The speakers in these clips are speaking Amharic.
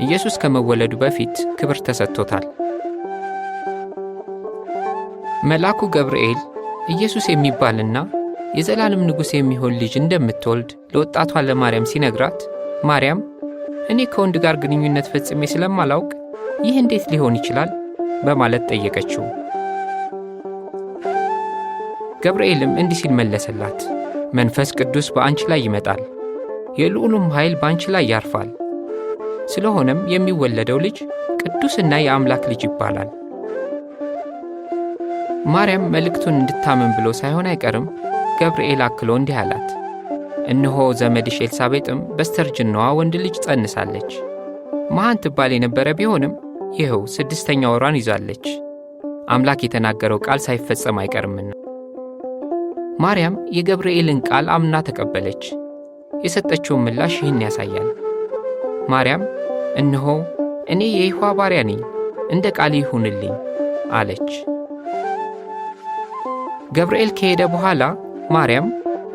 ኢየሱስ ከመወለዱ በፊት ክብር ተሰጥቶታል። መልአኩ ገብርኤል ኢየሱስ የሚባልና የዘላለም ንጉሥ የሚሆን ልጅ እንደምትወልድ ለወጣቷ ለማርያም ሲነግራት፣ ማርያም እኔ ከወንድ ጋር ግንኙነት ፈጽሜ ስለማላውቅ ይህ እንዴት ሊሆን ይችላል በማለት ጠየቀችው። ገብርኤልም እንዲህ ሲል መለሰላት፣ መንፈስ ቅዱስ በአንቺ ላይ ይመጣል፣ የልዑሉም ኃይል በአንቺ ላይ ያርፋል። ስለሆነም የሚወለደው ልጅ ቅዱስና የአምላክ ልጅ ይባላል። ማርያም መልእክቱን እንድታምን ብሎ ሳይሆን አይቀርም ገብርኤል አክሎ እንዲህ አላት፣ እነሆ ዘመድሽ ኤልሳቤጥም በስተርጅናዋ ወንድ ልጅ ጸንሳለች። መሃን ትባል የነበረ ቢሆንም ይኸው 6ኛ ወሯን ይዛለች፣ አምላክ የተናገረው ቃል ሳይፈጸም አይቀርምና። ማርያም የገብርኤልን ቃል አምና ተቀበለች። የሰጠችውን ምላሽ ይህን ያሳያል። ማርያም እነሆ እኔ የይሖዋ ባሪያ ነኝ፣ እንደ ቃል ይሁንልኝ አለች። ገብርኤል ከሄደ በኋላ ማርያም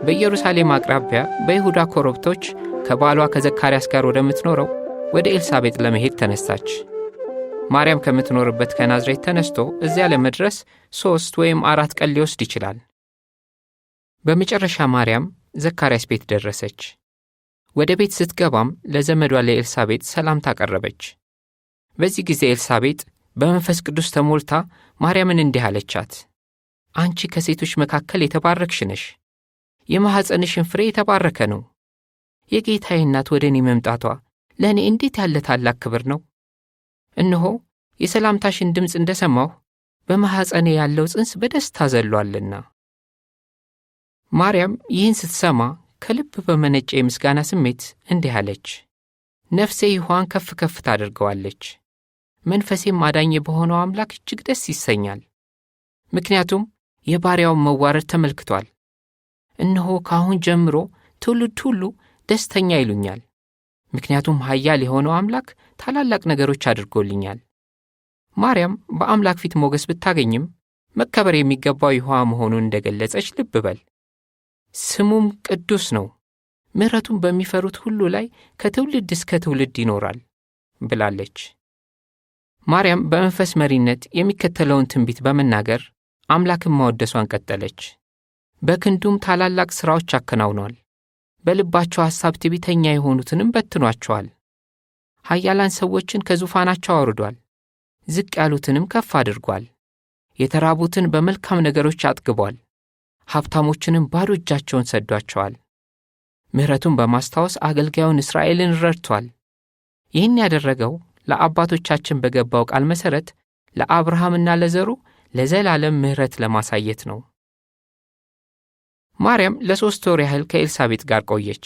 በኢየሩሳሌም አቅራቢያ በይሁዳ ኮረብቶች ከባሏ ከዘካርያስ ጋር ወደምትኖረው ወደ ኤልሳቤጥ ለመሄድ ተነሳች። ማርያም ከምትኖርበት ከናዝሬት ተነስቶ እዚያ ለመድረስ 3 ወይም 4 ቀን ሊወስድ ይችላል። በመጨረሻ ማርያም ዘካርያስ ቤት ደረሰች። ወደ ቤት ስትገባም ለዘመዷ ለኤልሳቤጥ ሰላምታ አቀረበች። በዚህ ጊዜ ኤልሳቤጥ በመንፈስ ቅዱስ ተሞልታ ማርያምን እንዲህ አለቻት፣ አንቺ ከሴቶች መካከል የተባረክሽ ነሽ፣ የማኅፀንሽን ፍሬ የተባረከ ነው። የጌታዬ እናት ወደ እኔ መምጣቷ ለእኔ እንዴት ያለ ታላቅ ክብር ነው! እነሆ የሰላምታሽን ድምፅ እንደሰማሁ በማኅፀኔ ያለው ጽንስ በደስታ ዘሏልና። ማርያም ይህን ስትሰማ ከልብ በመነጨ የምስጋና ስሜት እንዲህ አለች፣ ነፍሴ ይሖዋን ከፍ ከፍ ታደርገዋለች፣ መንፈሴም አዳኝ በሆነው አምላክ እጅግ ደስ ይሰኛል። ምክንያቱም የባሪያውን መዋረድ ተመልክቷል። እነሆ ከአሁን ጀምሮ ትውልድ ሁሉ ደስተኛ ይሉኛል፣ ምክንያቱም ኃያል የሆነው አምላክ ታላላቅ ነገሮች አድርጎልኛል። ማርያም በአምላክ ፊት ሞገስ ብታገኝም መከበር የሚገባው ይሖዋ መሆኑን እንደገለጸች ልብ በል። ስሙም ቅዱስ ነው፣ ምሕረቱን በሚፈሩት ሁሉ ላይ ከትውልድ እስከ ትውልድ ይኖራል ብላለች። ማርያም በመንፈስ መሪነት የሚከተለውን ትንቢት በመናገር አምላክን ማወደሷን ቀጠለች። በክንዱም ታላላቅ ሥራዎች አከናውኗል። በልባቸው ሐሳብ ትዕቢተኛ የሆኑትንም በትኗቸዋል። ኃያላን ሰዎችን ከዙፋናቸው አውርዷል፣ ዝቅ ያሉትንም ከፍ አድርጓል። የተራቡትን በመልካም ነገሮች አጥግቧል፣ ሀብታሞችንም ባዶ እጃቸውን ሰዷቸዋል። ምሕረቱን በማስታወስ አገልጋዩን እስራኤልን ረድቷል። ይህን ያደረገው ለአባቶቻችን በገባው ቃል መሠረት ለአብርሃምና ለዘሩ ለዘላለም ምሕረት ለማሳየት ነው። ማርያም ለ3 ወር ያህል ከኤልሳቤጥ ጋር ቆየች።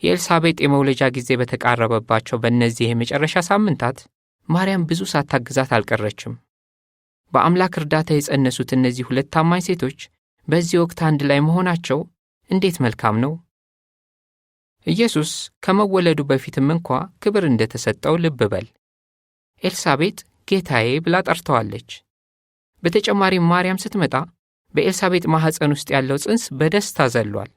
የኤልሳቤጥ የመውለጃ ጊዜ በተቃረበባቸው በእነዚህ የመጨረሻ ሳምንታት ማርያም ብዙ ሳታግዛት አልቀረችም። በአምላክ እርዳታ የጸነሱት እነዚህ 2 ታማኝ ሴቶች በዚህ ወቅት አንድ ላይ መሆናቸው እንዴት መልካም ነው! ኢየሱስ ከመወለዱ በፊትም እንኳ ክብር እንደተሰጠው ልብ በል። ኤልሳቤጥ ጌታዬ ብላ ጠርተዋለች። በተጨማሪም ማርያም ስትመጣ በኤልሳቤጥ ማኅፀን ውስጥ ያለው ጽንስ በደስታ ዘሏል።